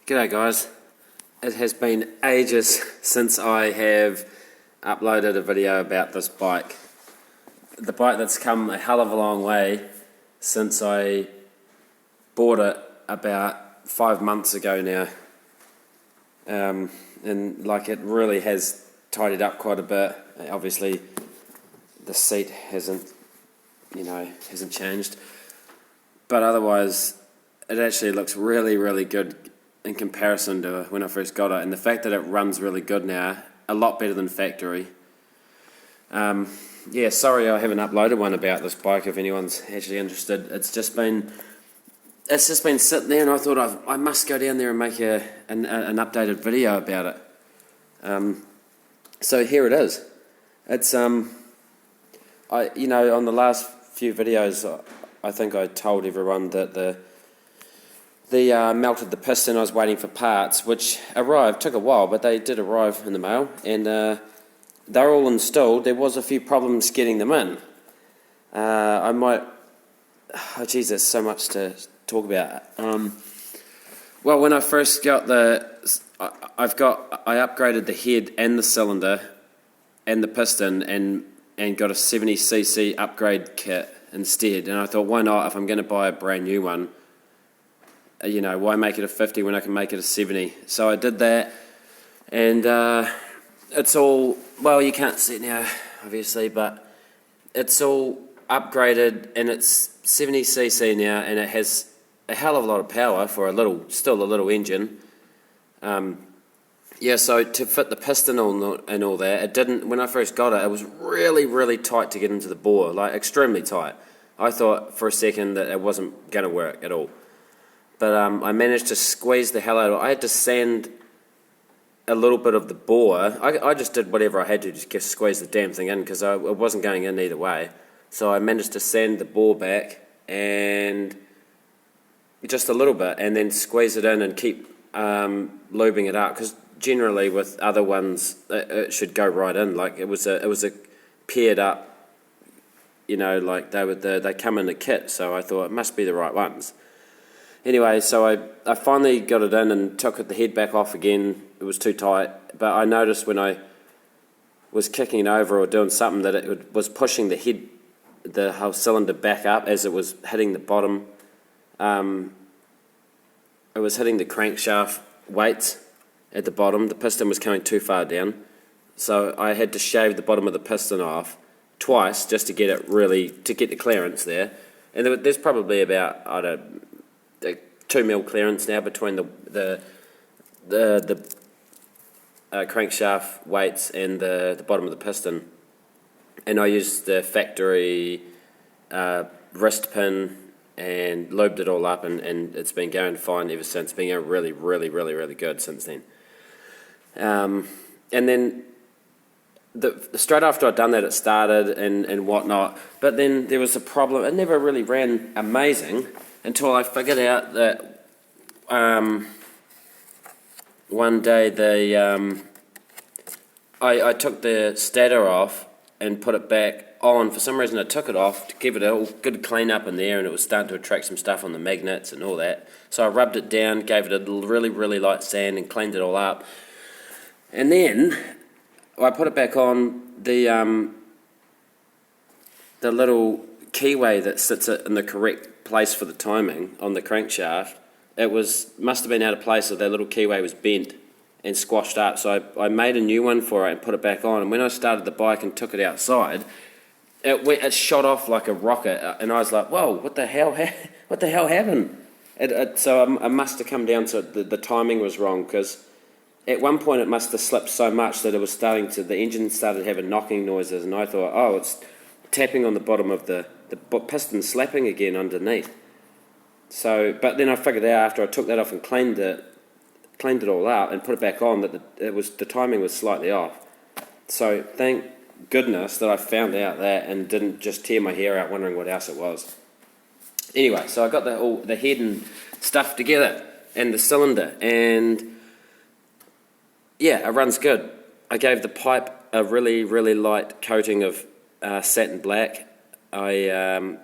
G'day guys, it has been ages since I have uploaded a video about this bike. The bike that's come a hell of a long way since I bought it about 5 months ago now. And like it really has tidied up quite a bit. Obviously the seat hasn't changed, but otherwise it actually looks really good in comparison to when I first got it, and the fact that it runs really good now, a lot better than factory. Yeah, sorry I haven't uploaded one about this bike if anyone's actually interested. It's just been sitting there, and I thought I must go down there and make an updated video about it. So here it is. It's on the last few videos I think I told everyone that the melted the piston. I was waiting for parts, which arrived. Took a while, but they did arrive in the mail, and they're all installed. There was a few problems getting them in. There's so much to talk about. Well, when I first got I upgraded the head and the cylinder and the piston, and got a 70cc upgrade kit instead. And I thought, why not? If I'm going to buy a brand new one, why make it a 50 when I can make it a 70? So I did that, and it's all, well, you can't see it now, obviously, but it's all upgraded, and it's 70cc now, and it has a hell of a lot of power for still a little engine. So to fit the piston and all that, it didn't, when I first got it, it was really tight to get into the bore, like extremely tight. I thought for a second that it wasn't going to work at all. But I managed to squeeze the hell out of it. I had to sand a little bit of the bore. I just did whatever I had to just squeeze the damn thing in, because it wasn't going in either way. So I managed to sand the bore back, and just a little bit, and then squeeze it in and keep lubing it up, because generally with other ones it should go right in. Like it was a paired up, like they come in a kit, so I thought it must be the right ones. Anyway, so I finally got it in and took the head back off again. It was too tight, but I noticed when I was kicking it over or doing something that it was pushing the whole cylinder back up as it was hitting the bottom. It was hitting the crankshaft weights at the bottom. The piston was coming too far down, so I had to shave the bottom of the piston off twice just to get the clearance there. And there's probably about 2 mil clearance now between the crankshaft weights and the bottom of the piston. And I used the factory wrist pin and lubed it all up, and it's been going fine ever since. It's been going really good since then. And then straight after I'd done that, it started and whatnot, but then there was a problem. It never really ran amazing until I figured out that one day I took the stator off and put it back on. For some reason I took it off to give it a good clean up in there, and it was starting to attract some stuff on the magnets and all that. So I rubbed it down, gave it a really light sand, and cleaned it all up. And then I put it back on. The little keyway that sits in the correct place for the timing on the crankshaft, must have been out of place, so that little keyway was bent and squashed up. So I made a new one for it and put it back on. And when I started the bike and took it outside, it shot off like a rocket, and I was like, "Whoa, what the hell? What the hell happened?" So I must have come down to the timing was wrong, because at one point it must have slipped so much that the engine started having knocking noises, and I thought, oh, it's tapping on the bottom of the piston, slapping again underneath. So, but then I figured out after I took that off and cleaned it all out and put it back on, that the timing was slightly off. So thank goodness that I found out that and didn't just tear my hair out wondering what else it was. Anyway, so I got the head and stuff together and the cylinder, and yeah, it runs good. I gave the pipe a really light coating of satin black. I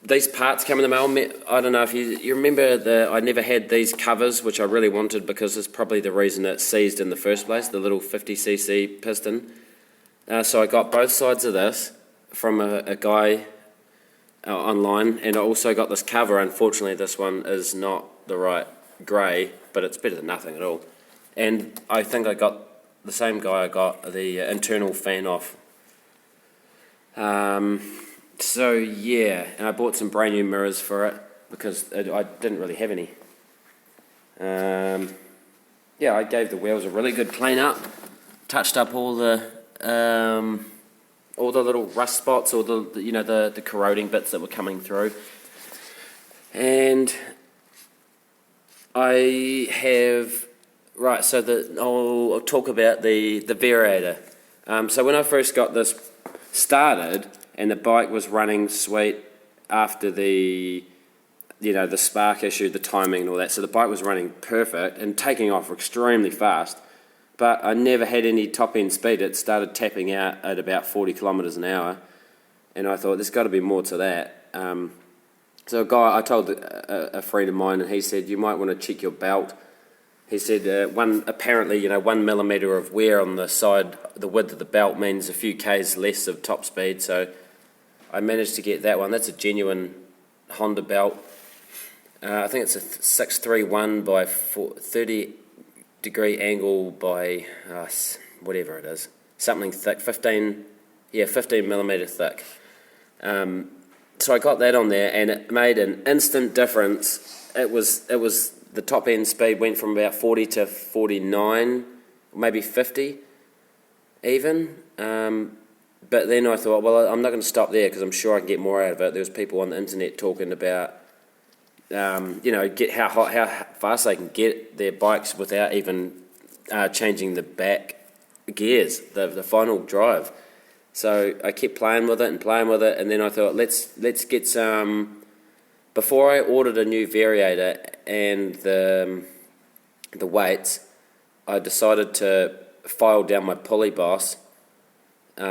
these parts come in the mail. I don't know if you remember I never had these covers, which I really wanted because it's probably the reason it seized in the first place, the little 50cc piston. So I got both sides of this from a guy online, and I also got this cover. Unfortunately, this one is not the right grey, but it's better than nothing at all. And I think I got the same guy I got the internal fan off. So yeah, and I bought some brand new mirrors for it because I didn't really have any. Yeah, I gave the wheels a really good clean up, touched up all the little rust spots, or the corroding bits that were coming through, and I have So I'll talk about the variator. So when I first got this started, and the bike was running sweet after the spark issue, the timing and all that. So the bike was running perfect and taking off extremely fast, but I never had any top end speed. It started tapping out at about 40 kilometres an hour, and I thought there's got to be more to that. So I told a friend of mine, and he said you might want to check your belt. He said 1 millimetre of wear on the side, the width of the belt means a few k's less of top speed. So I managed to get that one. That's a genuine Honda belt. I think it's a 631 by 30 degree angle by whatever it is, something thick, 15 millimetre thick. So I got that on there, and it made an instant difference. It was the top end speed went from about 40 to 49, maybe 50 even. But then I thought, well, I'm not going to stop there because I'm sure I can get more out of it. There was people on the internet talking about, get how fast they can get their bikes without even changing the back gears, the final drive. So I kept playing with it, and then I thought, let's get some. Before I ordered a new variator and the weights, I decided to file down my pulley boss.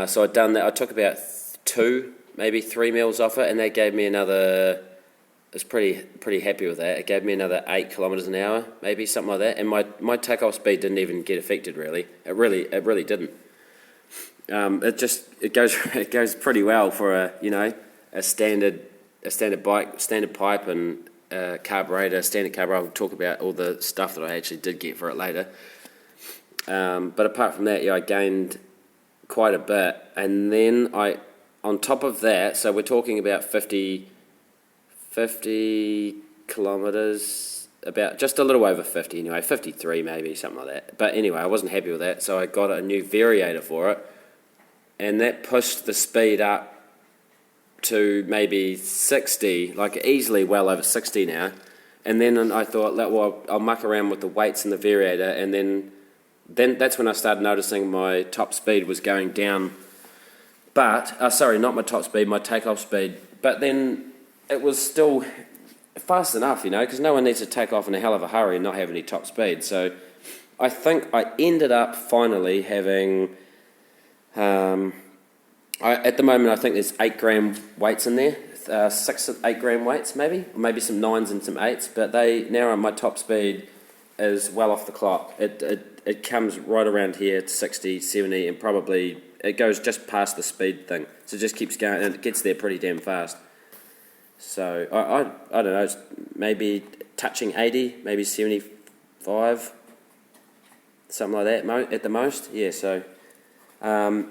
So I'd done that. I took about 2, maybe 3 mils off it, and that gave me another. I was pretty happy with that. It gave me another 8 kilometres an hour, maybe something like that. And my takeoff speed didn't even get affected really. It really didn't. It goes pretty well for a standard bike, standard pipe, and carburetor, standard carburetor. I'll talk about all the stuff that I actually did get for it later. But apart from that, I gained quite a bit, and then on top of that, so we're talking about 50 kilometres, about just a little over 50 anyway, 53 maybe, something like that. But anyway, I wasn't happy with that, so I got a new variator for it, and that pushed the speed up to maybe 60, like easily well over 60 now. And then I thought, well, I'll muck around with the weights in the variator, and then that's when I started noticing my top speed was going down. But, not my top speed, my takeoff speed. But then it was still fast enough, because no one needs to take off in a hell of a hurry and not have any top speed. So I think I ended up finally having, at the moment I think there's 8 gram weights in there, 6 or 8 gram weights maybe some 9s and some 8s, but now my top speed is well off the clock. It comes right around here to 60, 70, and probably it goes just past the speed thing. So it just keeps going, and it gets there pretty damn fast. So I don't know, maybe touching 80, maybe 75, something like that at the most. Yeah, so I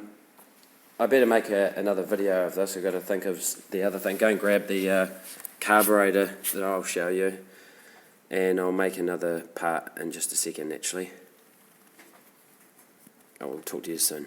better make another video of this. I've got to think of the other thing. Go and grab the carburetor that I'll show you, and I'll make another part in just a second actually. I will talk to you soon.